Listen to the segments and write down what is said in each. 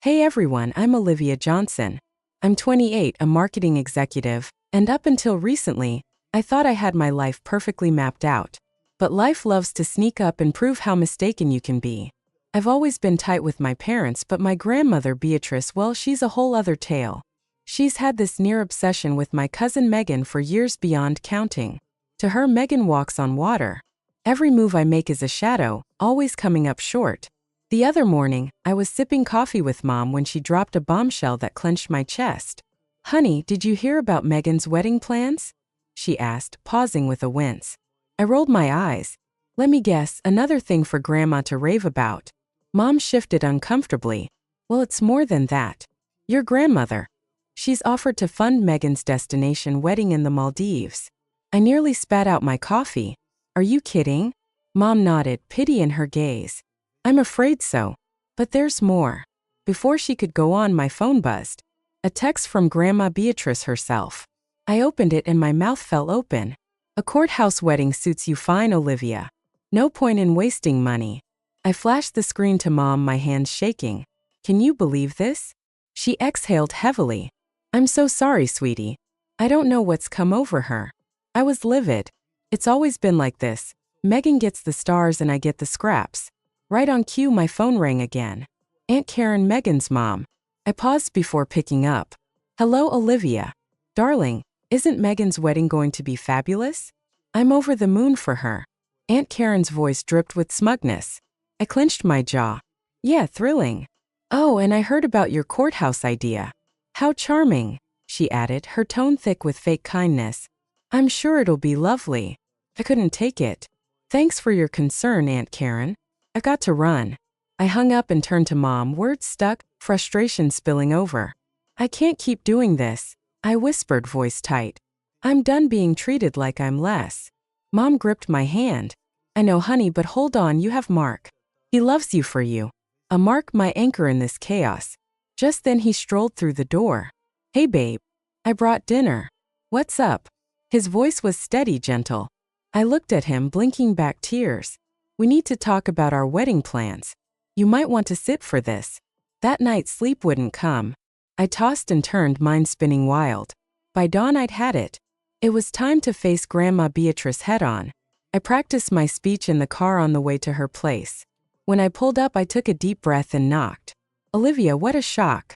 Hey everyone, I'm Olivia Johnson. I'm 28, a marketing executive, and up until recently, I thought I had my life perfectly mapped out. But life loves to sneak up and prove how mistaken you can be. I've always been tight with my parents, but my grandmother Beatrice, well, she's a whole other tale. She's had this near obsession with my cousin Megan for years beyond counting. To her, Megan walks on water. Every move I make is a shadow, always coming up short. The other morning, I was sipping coffee with Mom when she dropped a bombshell that clenched my chest. "Honey, did you hear about Megan's wedding plans?" she asked, pausing with a wince. I rolled my eyes. Let me guess, another thing for Grandma to rave about. Mom shifted uncomfortably. Well, it's more than that. Your grandmother. She's offered to fund Megan's destination wedding in the Maldives. I nearly spat out my coffee. Are you kidding? Mom nodded, pity in her gaze. I'm afraid so. But there's more. Before she could go on, my phone buzzed. A text from Grandma Beatrice herself. I opened it and my mouth fell open. "A courthouse wedding suits you fine, Olivia. No point in wasting money." I flashed the screen to Mom, my hands shaking. "Can you believe this?" She exhaled heavily. "I'm so sorry, sweetie. I don't know what's come over her." I was livid. It's always been like this. Megan gets the stars and I get the scraps. Right on cue, my phone rang again. Aunt Karen, Megan's mom. I paused before picking up. "Hello, Olivia. Darling, isn't Megan's wedding going to be fabulous? I'm over the moon for her." Aunt Karen's voice dripped with smugness. I clenched my jaw. "Yeah, thrilling. Oh, and I heard about your courthouse idea. How charming," she added, her tone thick with fake kindness. "I'm sure it'll be lovely." I couldn't take it. "Thanks for your concern, Aunt Karen. I've got to run." I hung up and turned to Mom, words stuck, frustration spilling over. "I can't keep doing this," I whispered, voice tight. "I'm done being treated like I'm less." Mom gripped my hand. "I know, honey, but hold on, you have Mark. He loves you for you. A Mark, my anchor in this chaos." Just then he strolled through the door. "Hey babe, I brought dinner. What's up?" His voice was steady, gentle. I looked at him, blinking back tears. "We need to talk about our wedding plans. You might want to sit for this." That night sleep wouldn't come. I tossed and turned, mind spinning wild. By dawn I'd had it. It was time to face Grandma Beatrice head on. I practiced my speech in the car on the way to her place. When I pulled up, I took a deep breath and knocked. "Olivia, what a shock."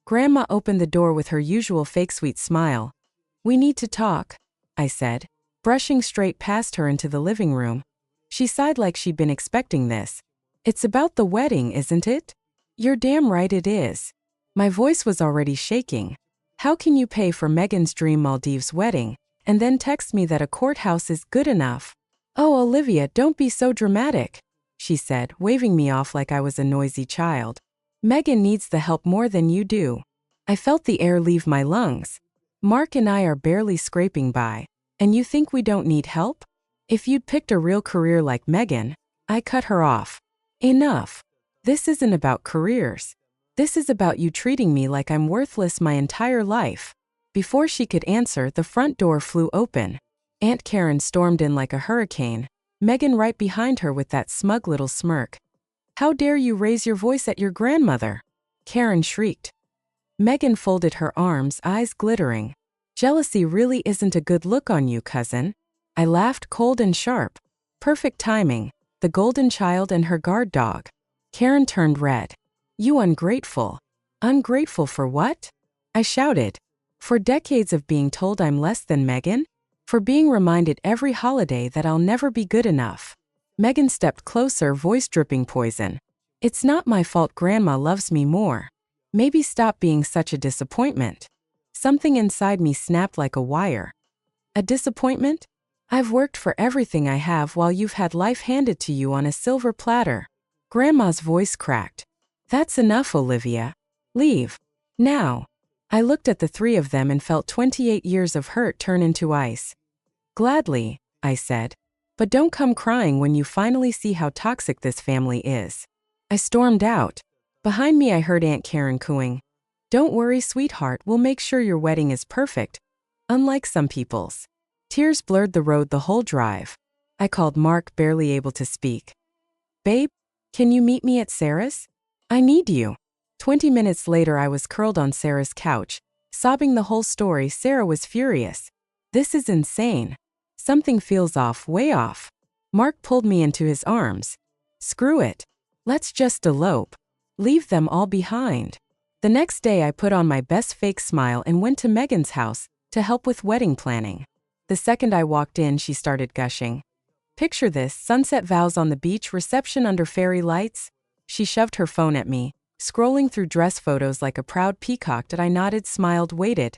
Grandma opened the door with her usual fake sweet smile. "We need to talk," I said, brushing straight past her into the living room. She sighed like she'd been expecting this. "It's about the wedding, isn't it?" "You're damn right it is." My voice was already shaking. "How can you pay for Megan's dream Maldives wedding, and then text me that a courthouse is good enough?" "Oh, Olivia, don't be so dramatic," she said, waving me off like I was a noisy child. "Megan needs the help more than you do." I felt the air leave my lungs. "Mark and I are barely scraping by, and you think we don't need help? If you'd picked a real career like Megan," I cut her off. "Enough. This isn't about careers. This is about you treating me like I'm worthless my entire life." Before she could answer, the front door flew open. Aunt Karen stormed in like a hurricane, Megan right behind her with that smug little smirk. "How dare you raise your voice at your grandmother?" Karen shrieked. Megan folded her arms, eyes glittering. "Jealousy really isn't a good look on you, cousin." I laughed, cold and sharp. Perfect timing. The golden child and her guard dog. Karen turned red. "You ungrateful." "Ungrateful for what?" I shouted. "For decades of being told I'm less than Megan? For being reminded every holiday that I'll never be good enough." Megan stepped closer, voice dripping poison. "It's not my fault Grandma loves me more. Maybe stop being such a disappointment." Something inside me snapped like a wire. "A disappointment? I've worked for everything I have while you've had life handed to you on a silver platter." Grandma's voice cracked. "That's enough, Olivia. Leave. Now." I looked at the three of them and felt 28 years of hurt turn into ice. "Gladly," I said. "But don't come crying when you finally see how toxic this family is." I stormed out. Behind me I heard Aunt Karen cooing. "Don't worry, sweetheart, we'll make sure your wedding is perfect. Unlike some people's." Tears blurred the road the whole drive. I called Mark, barely able to speak. "Babe, can you meet me at Sarah's? I need you." 20 minutes later, I was curled on Sarah's couch, sobbing the whole story. Sarah was furious. This is insane. Something feels off, way off. Mark pulled me into his arms. Screw it. Let's just elope. Leave them all behind. The next day, I put on my best fake smile and went to Megan's house to help with wedding planning. The second I walked in, she started gushing. Picture this: sunset vows on the beach, reception under fairy lights. She shoved her phone at me, scrolling through dress photos like a proud peacock. I nodded, smiled, waited.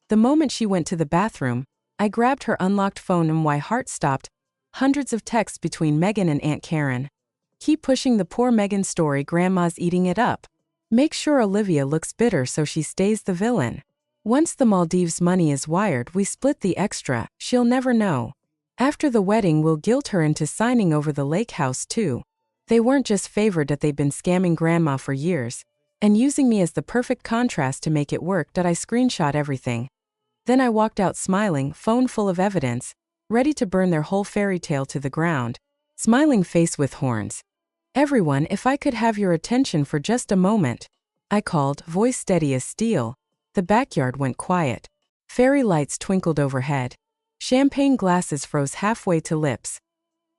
The moment she went to the bathroom, I grabbed her unlocked phone and my heart stopped. Hundreds of texts between Megan and Aunt Karen. Keep pushing the poor Megan story, Grandma's eating it up. Make sure Olivia looks bitter so she stays the villain. Once the Maldives money is wired, we split the extra, she'll never know. After the wedding, we'll guilt her into signing over the lake house too. They weren't just favored, that they'd been scamming Grandma for years, and using me as the perfect contrast to make it work. I screenshot everything. Then I walked out smiling, phone full of evidence, ready to burn their whole fairy tale to the ground. Smiling face with horns. Everyone, if I could have your attention for just a moment. I called, voice steady as steel. The backyard went quiet. Fairy lights twinkled overhead. Champagne glasses froze halfway to lips.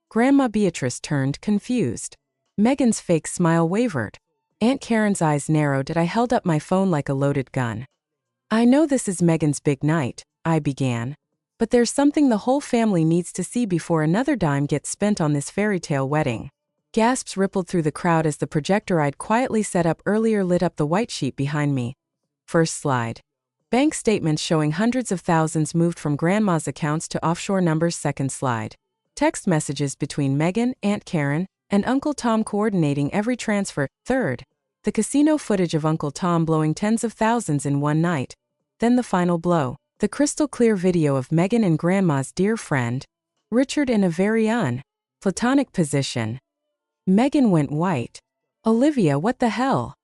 Grandma Beatrice turned, confused. Megan's fake smile wavered. Aunt Karen's eyes narrowed. I held up my phone like a loaded gun. I know this is Megan's big night, I began. But there's something the whole family needs to see before another dime gets spent on this fairy tale wedding. Gasps rippled through the crowd as the projector I'd quietly set up earlier lit up the white sheet behind me. First slide. Bank statements showing hundreds of thousands moved from Grandma's accounts to offshore numbers. Second slide. Text messages between Megan, Aunt Karen, and Uncle Tom coordinating every transfer. Third. The casino footage of Uncle Tom blowing tens of thousands in one night. Then the final blow. The crystal clear video of Megan and Grandma's dear friend, Richard, in a very platonic position. Megan went white. Olivia, what the hell?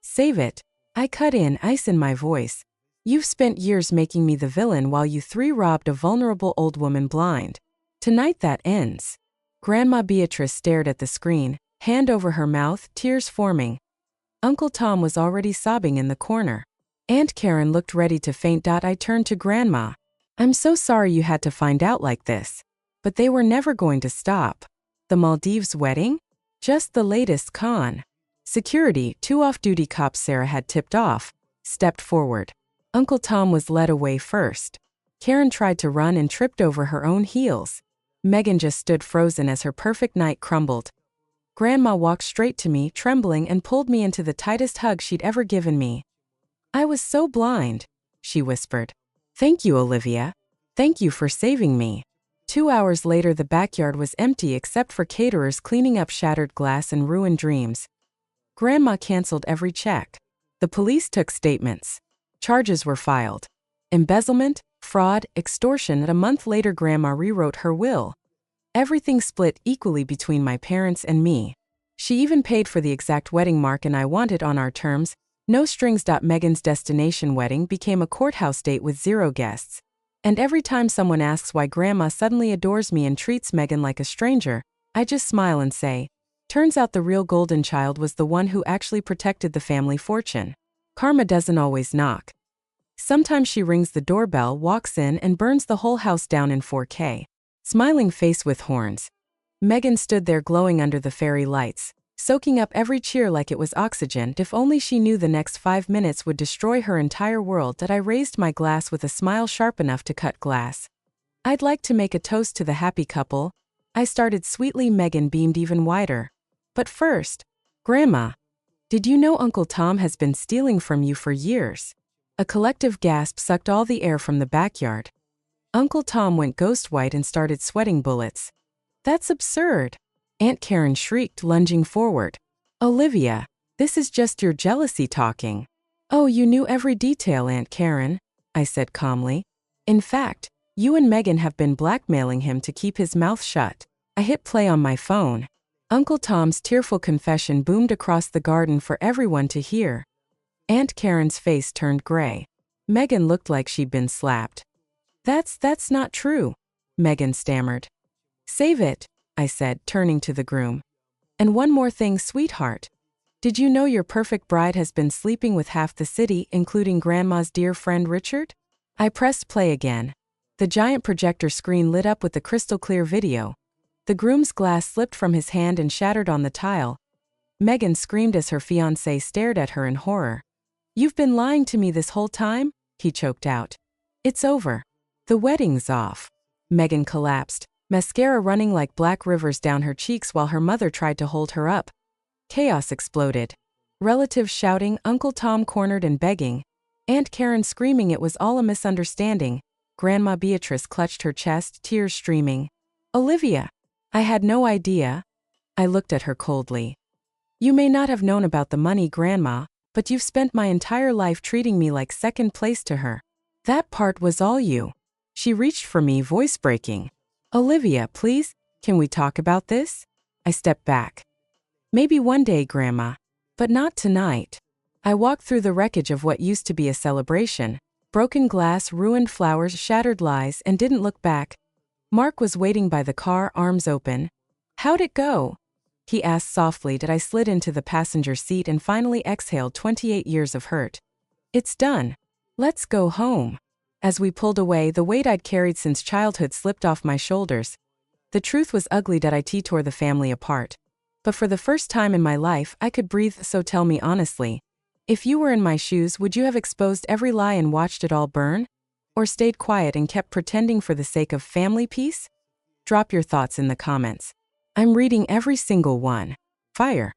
Save it. I cut in, ice in my voice. You've spent years making me the villain while you three robbed a vulnerable old woman blind. Tonight that ends. Grandma Beatrice stared at the screen, hand over her mouth, tears forming. Uncle Tom was already sobbing in the corner. Aunt Karen looked ready to faint. I turned to Grandma. I'm so sorry you had to find out like this. But they were never going to stop. The Maldives wedding? Just the latest con. Security, 2 off-duty cops Sarah had tipped off, stepped forward. Uncle Tom was led away first. Karen tried to run and tripped over her own heels. Megan just stood frozen as her perfect night crumbled. Grandma walked straight to me, trembling, and pulled me into the tightest hug she'd ever given me. I was so blind, she whispered. Thank you, Olivia. Thank you for saving me. 2 hours later, the backyard was empty except for caterers cleaning up shattered glass and ruined dreams. Grandma canceled every check. The police took statements. Charges were filed. Embezzlement, fraud, extortion. A month later, Grandma rewrote her will. Everything split equally between my parents and me. She even paid for the exact wedding Mark and I wanted on our terms. No strings. Megan's destination wedding became a courthouse date with 0 guests. And every time someone asks why Grandma suddenly adores me and treats Megan like a stranger, I just smile and say, turns out the real golden child was the one who actually protected the family fortune. Karma doesn't always knock. Sometimes she rings the doorbell, walks in, and burns the whole house down in 4K. Smiling face with horns. Megan stood there glowing under the fairy lights, soaking up every cheer like it was oxygen. If only she knew the next 5 minutes would destroy her entire world. I raised my glass with a smile sharp enough to cut glass. I'd like to make a toast to the happy couple. I started sweetly. Megan beamed even wider. But first, Grandma, did you know Uncle Tom has been stealing from you for years? A collective gasp sucked all the air from the backyard. Uncle Tom went ghost white and started sweating bullets. That's absurd. Aunt Karen shrieked, lunging forward. Olivia, this is just your jealousy talking. Oh, you knew every detail, Aunt Karen, I said calmly. In fact, you and Megan have been blackmailing him to keep his mouth shut. I hit play on my phone. Uncle Tom's tearful confession boomed across the garden for everyone to hear. Aunt Karen's face turned gray. Megan looked like she'd been slapped. That's not true, Megan stammered. Save it, I said, turning to the groom. And one more thing, sweetheart. Did you know your perfect bride has been sleeping with half the city, including Grandma's dear friend Richard? I pressed play again. The giant projector screen lit up with the crystal-clear video. The groom's glass slipped from his hand and shattered on the tile. Megan screamed as her fiancé stared at her in horror. "You've been lying to me this whole time?" he choked out. "It's over. The wedding's off." Megan collapsed, mascara running like black rivers down her cheeks while her mother tried to hold her up. Chaos exploded. Relatives shouting, Uncle Tom cornered and begging, Aunt Karen screaming it was all a misunderstanding. Grandma Beatrice clutched her chest, tears streaming. "Olivia, I had no idea." I looked at her coldly. "You may not have known about the money, Grandma, but you've spent my entire life treating me like second place to her. That part was all you." She reached for me, voice breaking. "Olivia, please, can we talk about this?" I stepped back. "Maybe one day, Grandma, but not tonight." I walked through the wreckage of what used to be a celebration. Broken glass, ruined flowers, shattered lies, and didn't look back. Mark was waiting by the car, arms open. "How'd it go?" he asked softly. I slid into the passenger seat and finally exhaled 28 years of hurt. "It's done. Let's go home." As we pulled away, the weight I'd carried since childhood slipped off my shoulders. The truth was ugly. I tore the family apart. But for the first time in my life, I could breathe. So tell me honestly, if you were in my shoes, would you have exposed every lie and watched it all burn? Or stayed quiet and kept pretending for the sake of family peace? Drop your thoughts in the comments. I'm reading every single one. Fire.